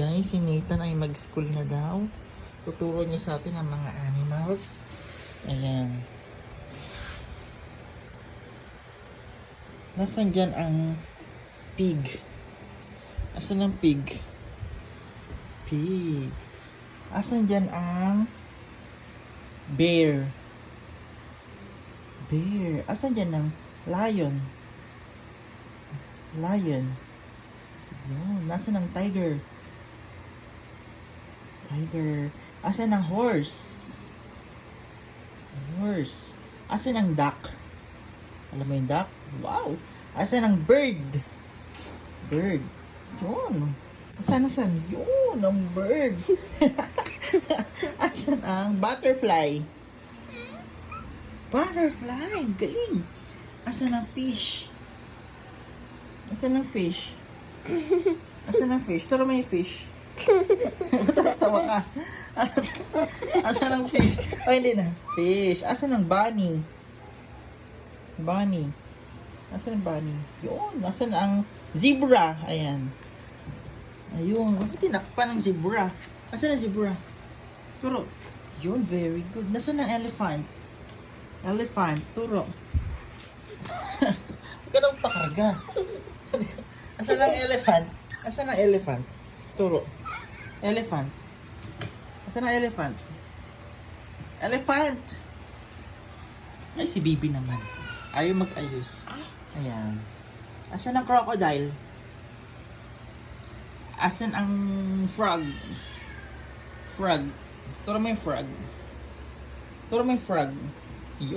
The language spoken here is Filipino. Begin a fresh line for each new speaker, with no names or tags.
Guys, si Nathan ay mag-school na daw. Tuturo niya sa atin ang mga animals. Ayan. Nasaan dyan ang pig? Asan ang pig? Pig. Asan dyan ang bear? Bear. Asan dyan ang lion? Lion. Yun. Nasaan ang tiger? Tiger. Asan ang horse? Horse. Asan ang duck? Alam mo yung duck? Wow! Asan ang bird? Bird. Yun. Asan? Yun, ang bird. Asan ang butterfly? Butterfly. Galing. Asan ang fish? Asan ang fish? Asan ang fish? Turo mo yung fish. Tawa ka. Asan ang fish? Oh, hindi na. Fish. Asan ang bunny? Bunny. Asan ang bunny? Yun. Asan ang zebra? Ayan. Ayun. Bakit tinakpan ng zebra? Asan ang zebra? Turo. Yun. Very good. Nasaan ang elephant? Elephant. Turo. Huwag ka nang pakarga. Asan ang elephant? Asan ang elephant? Turo. Elephant. Asan ang elephant? Elephant! Ay, si Bibi naman. Ayaw mag-ayos. Ayan. Asan ang crocodile? Asan ang frog? Frog. Turo mo yung frog. Turo mo yung frog.